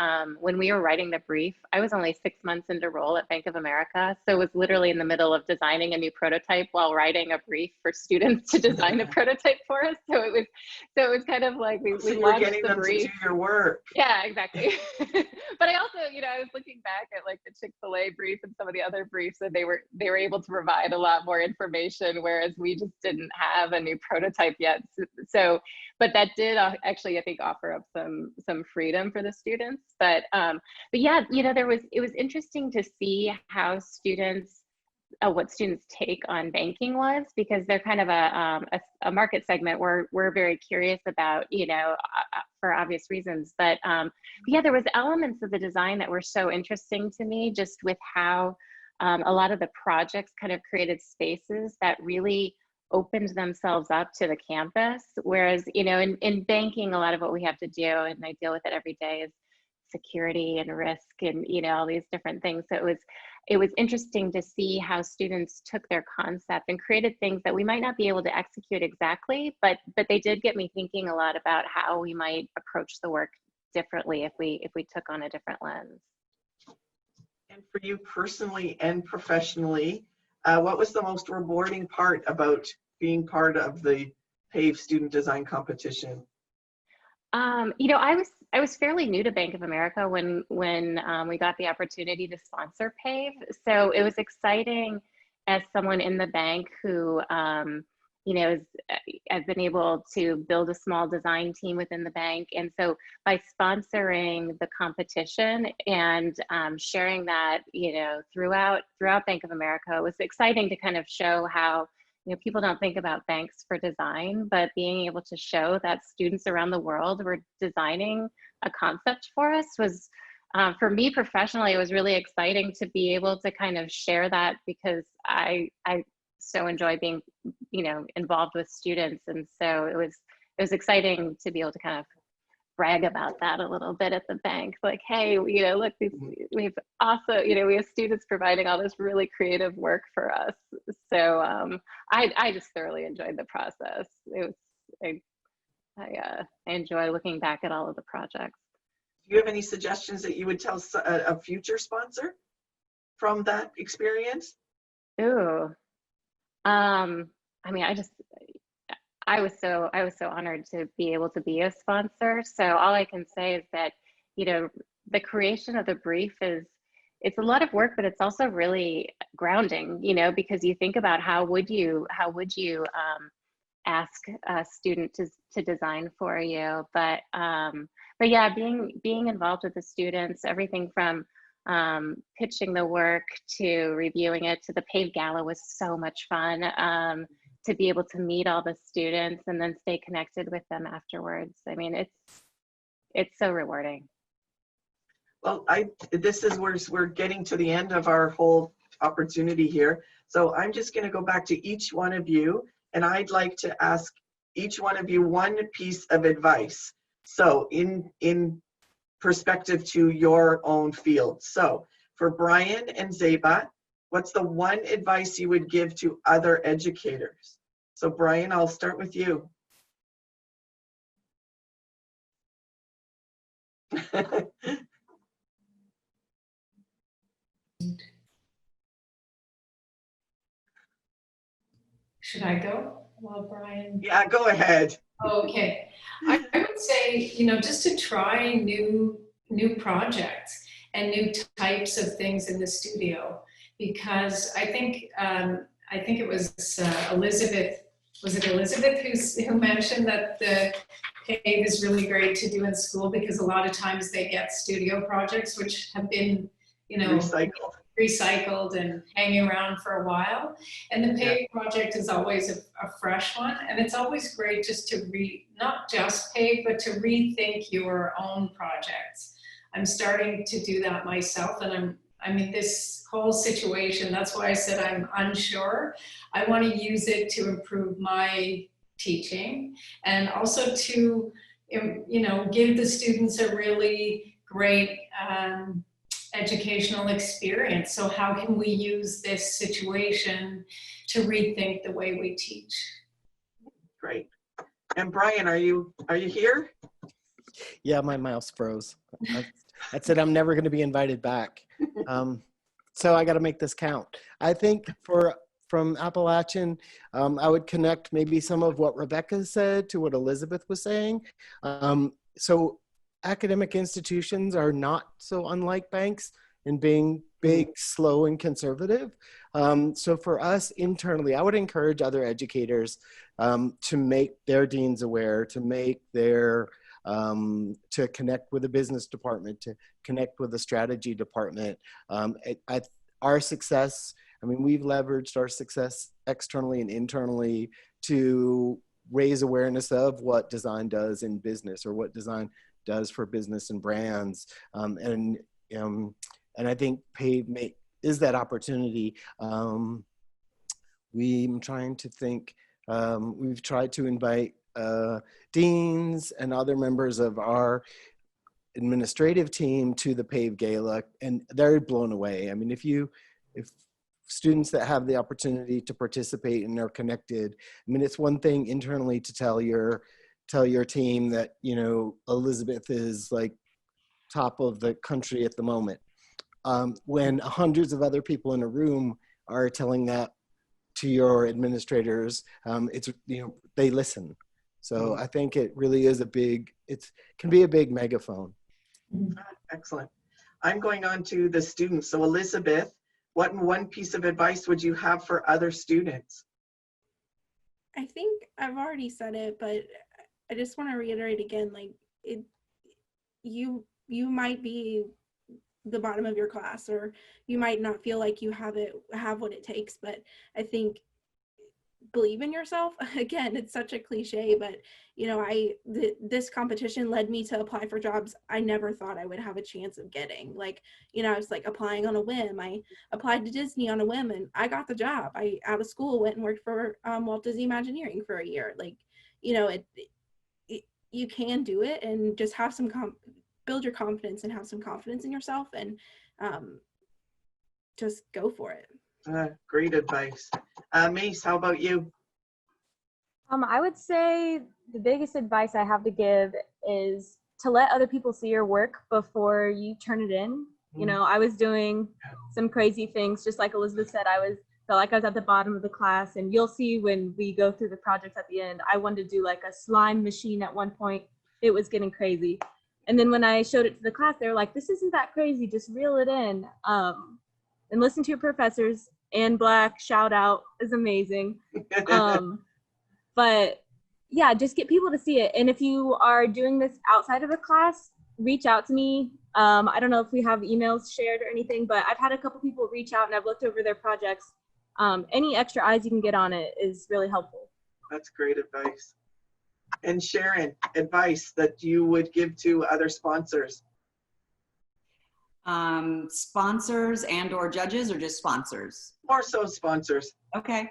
we were writing the brief, I was only 6 months into role at Bank of America. So it was literally in the middle of designing a new prototype while writing a brief for students to design a prototype for us. So it was kind of like we launched getting the them brief. to do your work. Yeah, exactly. But I also, you know, I was looking back at like the Chick-fil-A brief and some of the other briefs, and they were able to provide a lot more information, whereas we just didn't have a new prototype yet. So but that did actually, I think, offer up some freedom for the students. But yeah, you know, it was interesting to see how students, what students' take on banking was, because they're kind of a market segment we're very curious about, you know, for obvious reasons. But yeah, there was elements of the design that were so interesting to me, just with how a lot of the projects kind of created spaces that really opened themselves up to the campus. Whereas, you know, in banking, a lot of what we have to do, and I deal with it every day, is security and risk and, you know, all these different things. So it was interesting to see how students took their concept and created things that we might not be able to execute exactly, but they did get me thinking a lot about how we might approach the work differently if we took on a different lens. And for you personally and professionally, what was the most rewarding part about being part of the Pave student design competition? You know, I was fairly new to Bank of America when we got the opportunity to sponsor Pave. So it was exciting as someone in the bank who, you know, I've been able to build a small design team within the bank. And so by sponsoring the competition and sharing that, you know, throughout Bank of America, it was exciting to kind of show how, you know, people don't think about banks for design, but being able to show that students around the world were designing a concept for us was, for me professionally, it was really exciting to be able to kind of share that, because I so enjoy being, you know, involved with students. And so it was exciting to be able to kind of brag about that a little bit at the bank. Like, hey, you know, look, we've also, you know, we have students providing all this really creative work for us. So I just thoroughly enjoyed the process. It was, I enjoy looking back at all of the projects. Do you have any suggestions that you would tell a future sponsor from that experience? Ooh. I mean, I was so honored to be able to be a sponsor. So all I can say is that, you know, the creation of the brief it's a lot of work, but it's also really grounding, you know, because you think about how would you ask a student to design for you. But yeah, being involved with the students, everything from pitching the work to reviewing it to the Pave Gala was so much fun. To be able to meet all the students and then stay connected with them afterwards. I mean, it's so rewarding. Well, this is where we're getting to the end of our whole opportunity here. So I'm just going to go back to each one of you, and I'd like to ask each one of you one piece of advice. So in perspective to your own field. So for Brian and Zeba, what's the one advice you would give to other educators? So Brian, I'll start with you. Should I go? Well, Brian. Yeah, go ahead. Okay. I would say, just to try new projects and new types of things in the studio, because I think it was Elizabeth. Was it Elizabeth who mentioned that the Pave is really great to do in school, because a lot of times they get studio projects which have been, recycled and hanging around for a while. And the Pave project is always a fresh one. And it's always great just to not just Pave, but to rethink your own projects. I'm starting to do that myself, and this whole situation, that's why I said I'm unsure. I want to use it to improve my teaching, and also to, give the students a really great educational experience. So how can we use this situation to rethink the way we teach? Great. And Brian, are you here? Yeah, my mouse froze. I said I'm never going to be invited back. So I got to make this count. I think from Appalachian, I would connect maybe some of what Rebekah said to what Elizabeth was saying. So academic institutions are not so unlike banks in being big, slow, and conservative. So for us internally, I would encourage other educators to make their deans aware, to make their to connect with the business department, to connect with the strategy department. Our success, we've leveraged our success externally and internally to raise awareness of what design does in business, or what design does for business and brands. And I think Pave is that opportunity. I'm trying to think, we've tried to invite deans and other members of our administrative team to the Pave Gala, and they're blown away. If students that have the opportunity to participate and are connected, it's one thing internally to tell your team that, Elizabeth is like top of the country at the moment. When hundreds of other people in a room are telling that to your administrators, they listen. So I think it really is can be a big megaphone. Excellent. I'm going on to the students. So Elizabeth, what one piece of advice would you have for other students? I think I've already said it, but I just want to reiterate again, you might be the bottom of your class, or you might not feel like you have what it takes, but I think believe in yourself. Again, it's such a cliche, but this competition led me to apply for jobs I never thought I would have a chance of getting. I was applying on a whim. I applied to Disney on a whim, and I got the job. I out of school went and worked for Walt Disney Imagineering for a year. You can do it, and just have some build your confidence and have some confidence in yourself, and just go for it. Great advice. Mace, how about you? I would say the biggest advice I have to give is to let other people see your work before you turn it in. I was doing some crazy things, just like Elizabeth said. Felt like I was at the bottom of the class, and you'll see when we go through the projects at the end. I wanted to do like a slime machine at one point. It was getting crazy. And then when I showed it to the class, they were like, this isn't that crazy, just reel it in. And listen to your professors. Ann Black, shout out, is amazing. But yeah, just get people to see it. And if you are doing this outside of a class, reach out to me. I don't know if we have emails shared or anything, but I've had a couple people reach out, and I've looked over their projects. Any extra eyes you can get on it is really helpful. That's great advice. And Sharon, advice that you would give to other sponsors? Sponsors and or judges, or just sponsors? More so sponsors. Okay.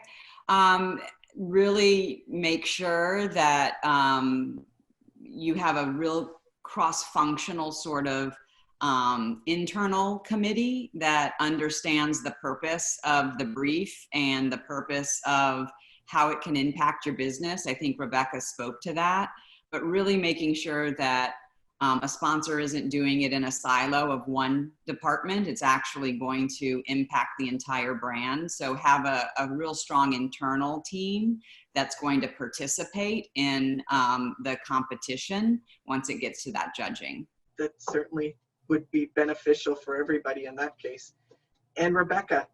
Really make sure that you have a real cross-functional sort of internal committee that understands the purpose of the brief and the purpose of how it can impact your business. I think Rebekah spoke to that, but really making sure that a sponsor isn't doing it in a silo of one department. It's actually going to impact the entire brand. So have a real strong internal team that's going to participate in the competition once it gets to that judging. That certainly would be beneficial for everybody in that case. And Rebekah?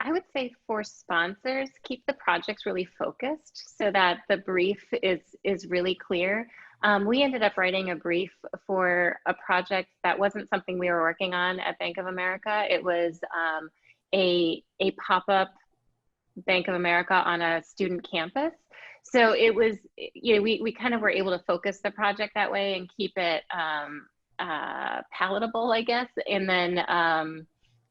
I would say for sponsors, keep the projects really focused so that the brief is really clear. We ended up writing a brief for a project that wasn't something we were working on at Bank of America. It was a pop-up Bank of America on a student campus. So it was, you know, we kind of were able to focus the project that way and keep it palatable, I guess. And then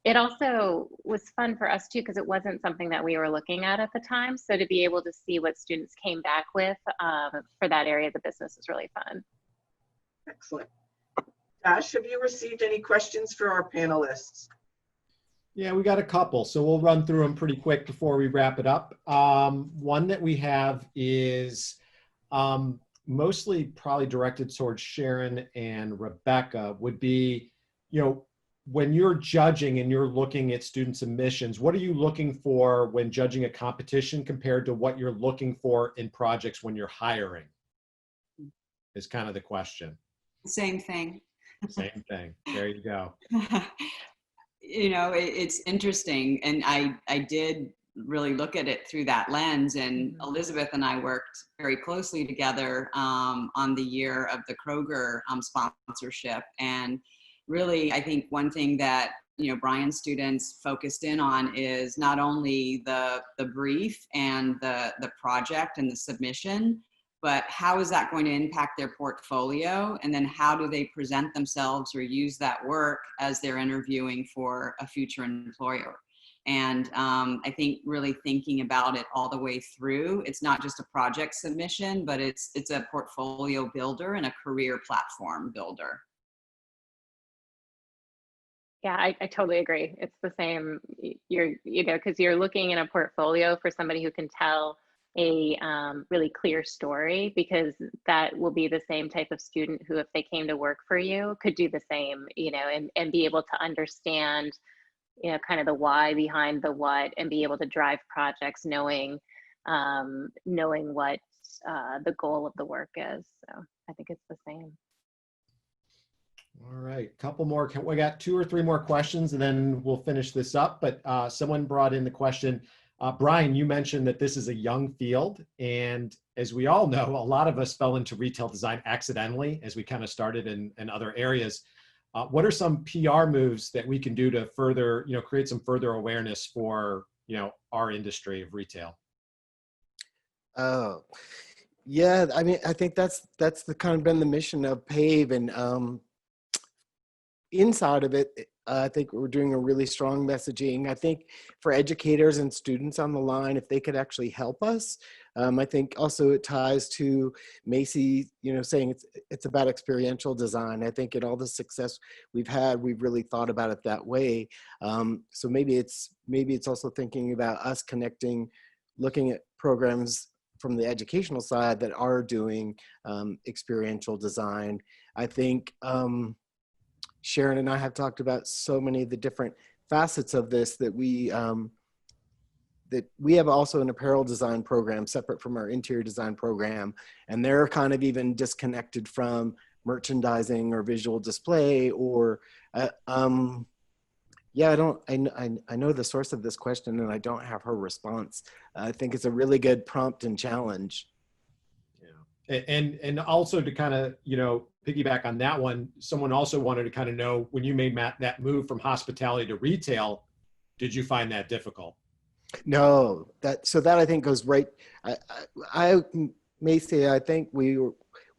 it also was fun for us too, because it wasn't something that we were looking at the time. So to be able to see what students came back with for that area of the business is really fun. Excellent. Dash, have you received any questions for our panelists? Yeah, we got a couple, so we'll run through them pretty quick before we wrap it up. One that we have is mostly probably directed towards Sharon and Rebekah, would be, you know, when you're judging and you're looking at student submissions, what are you looking for when judging a competition compared to what you're looking for in projects when you're hiring? Is kind of the question. Same thing. Same thing. There you go. You know, it's interesting. And I did really look at it through that lens. And Elizabeth and I worked very closely together on the year of the Kroger sponsorship. And really, I think one thing that, you know, Brian's students focused in on is not only the brief and the project and the submission, but how is that going to impact their portfolio? And then how do they present themselves or use that work as they're interviewing for a future employer? And I think really thinking about it all the way through, it's not just a project submission, but it's a portfolio builder and a career platform builder. Yeah, I totally agree. It's the same, you know, because you're looking in a portfolio for somebody who can tell a really clear story, because that will be the same type of student who, if they came to work for you, could do the same, you know, and be able to understand, you know, kind of the why behind the what, and be able to drive projects knowing what the goal of the work is. So I think it's the same. All right, couple more. We got 2 or 3 more questions and then we'll finish this up. But someone brought in the question, Brian, you mentioned that this is a young field. And as we all know, a lot of us fell into retail design accidentally as we kind of started in other areas. What are some PR moves that we can do to further, you know, create some further awareness for, you know, our industry of retail? Oh, yeah. I mean, I think that's the kind of been the mission of Pave, and inside of it, I think we're doing a really strong messaging. I think for educators and students on the line, if they could actually help us, I think also it ties to Macy, you know, saying it's about experiential design. I think in all the success we've had, we've really thought about it that way. So maybe it's also thinking about us connecting, looking at programs from the educational side that are doing experiential design. I think Sharon and I have talked about so many of the different facets of this that we have also an apparel design program separate from our interior design program, and they're kind of even disconnected from merchandising or visual display or yeah, I know the source of this question and I don't have her response. I think it's a really good prompt and challenge. Yeah, and also to kind of, you know, piggyback on that one, someone also wanted to kind of know, when you made that move from hospitality to retail, did you find that difficult? No, that I think goes right. I may say, I think we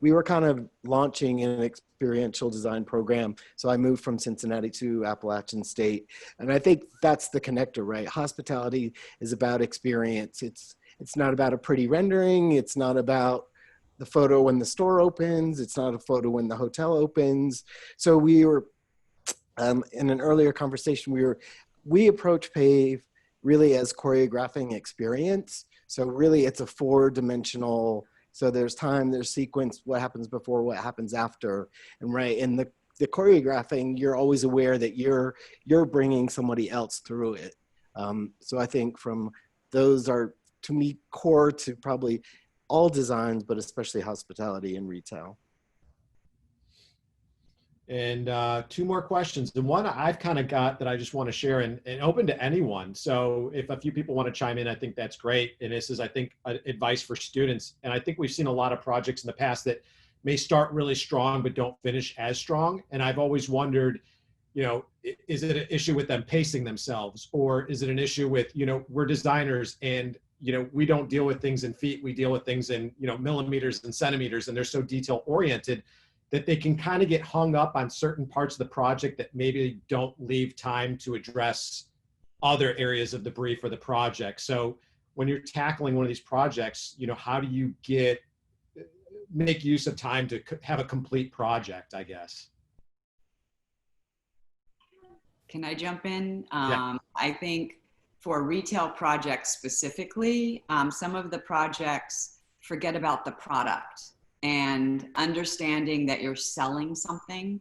were kind of launching an experiential design program. So I moved from Cincinnati to Appalachian State. And I think that's the connector, right? Hospitality is about experience. It's not about a pretty rendering. It's not about the photo when the store opens. It's not a photo when the hotel opens. So we were, in an earlier conversation, we approach Pave really as choreographing experience. So really it's a 4-dimensional, so there's time, there's sequence, what happens before, what happens after. And right, in the choreographing, you're always aware that you're bringing somebody else through it. So I think from those are, to me, core to probably all designs, but especially hospitality and retail. And 2 more questions. And one I've kind of got that I just want to share and open to anyone. So if a few people want to chime in, I think that's great. And this is, I think, advice for students. And I think we've seen a lot of projects in the past that may start really strong, but don't finish as strong. And I've always wondered, you know, is it an issue with them pacing themselves? Or is it an issue with, you know, we're designers and, you know, we don't deal with things in feet, we deal with things in, you know, millimeters and centimeters, and they're so detail oriented that they can kind of get hung up on certain parts of the project that maybe don't leave time to address other areas of the brief or the project. So when you're tackling one of these projects, you know, how do you make use of time to have a complete project, I guess? Can I jump in? Yeah. I think for retail projects specifically, some of the projects forget about the product and understanding that you're selling something.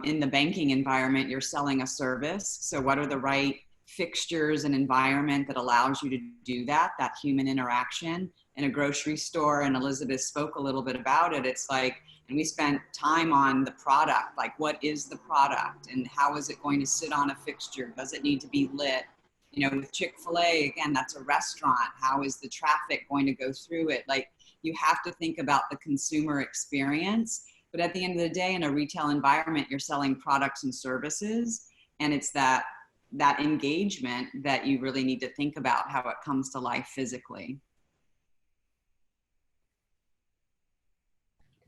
In the banking environment, you're selling a service. So what are the right fixtures and environment that allows you to do that human interaction? In a grocery store, and Elizabeth spoke a little bit about it, it's like, and we spent time on the product, like what is the product and how is it going to sit on a fixture? Does it need to be lit? You know, with Chick-fil-A, again, that's a restaurant. How is the traffic going to go through it? Like, you have to think about the consumer experience. But at the end of the day, in a retail environment, you're selling products and services. And it's that engagement that you really need to think about how it comes to life physically.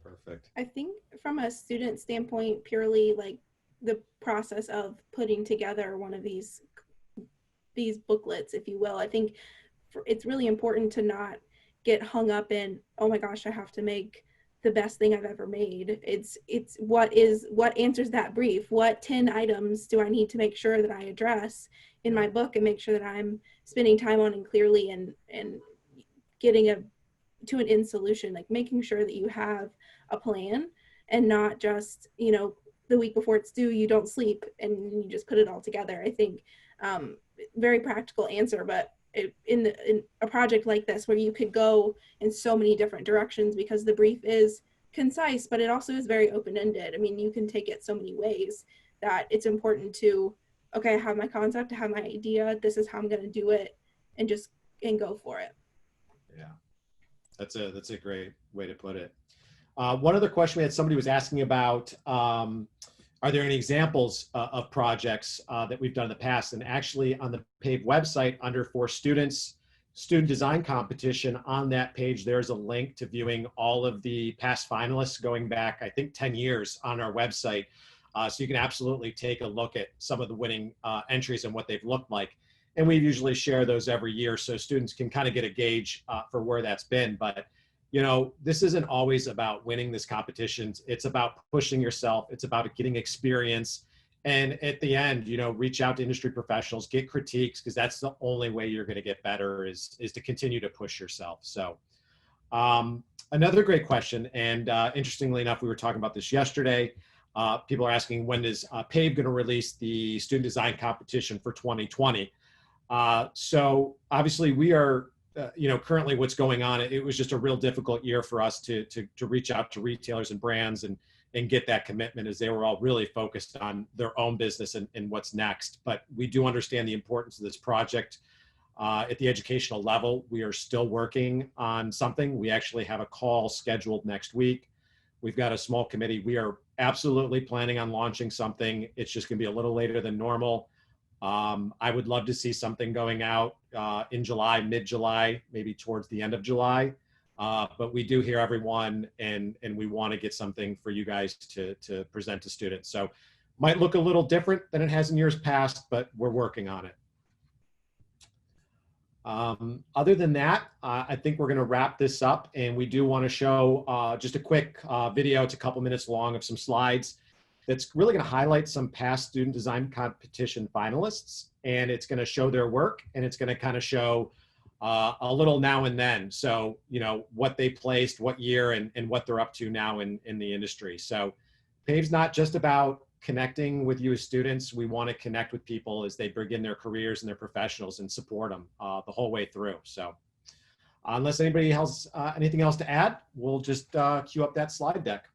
Perfect. I think from a student standpoint, purely like the process of putting together one of these booklets, if you will, I think it's really important to not get hung up in, oh my gosh, I have to make the best thing I've ever made. It's what answers that brief. What 10 items do I need to make sure that I address in my book and make sure that I'm spending time on and clearly and getting to an end solution, like making sure that you have a plan and not just, you know, the week before it's due, you don't sleep and you just put it all together. I think very practical answer, but in a project like this where you could go in so many different directions because the brief is concise, but it also is very open-ended. I mean, you can take it so many ways that it's important to, okay, I have my concept, I have my idea, this is how I'm going to do it, and go for it. Yeah, that's a great way to put it. One other question we had, somebody was asking about, are there any examples of projects that we've done in the past? And actually on the Pave website under For Students, Student Design Competition, on that page, there's a link to viewing all of the past finalists going back, I think, 10 years on our website. So you can absolutely take a look at some of the winning entries and what they've looked like. And we usually share those every year so students can kind of get a gauge for where that's been. But you know, this isn't always about winning this competitions. It's about pushing yourself. It's about getting experience. And at the end, you know, reach out to industry professionals, get critiques, because that's the only way you're going to get better is to continue to push yourself. So another great question. And interestingly enough, we were talking about this yesterday. People are asking, when is Pave going to release the student design competition for 2020? So obviously we are, you know, currently what's going on, it was just a real difficult year for us to reach out to retailers and brands and get that commitment, as they were all really focused on their own business and what's next. But we do understand the importance of this project. At the educational level, we are still working on something. We actually have a call scheduled next week. We've got a small committee. We are absolutely planning on launching something. It's just going to be a little later than normal. I would love to see something going out in July, mid-July, maybe towards the end of July. But we do hear everyone, and we want to get something for you guys to present to students. So might look a little different than it has in years past, but we're working on it. Other than that, I think we're going to wrap this up, and we do want to show just a quick video. It's a couple minutes long of some slides that's really going to highlight some past student design competition finalists, and it's going to show their work, and it's going to kind of show a little now and then. So, you know, what they placed, what year, and what they're up to now in the industry. So Pave's not just about connecting with you as students. We want to connect with people as they begin their careers and their professionals and support them the whole way through. So unless anybody has anything else to add, we'll just queue up that slide deck.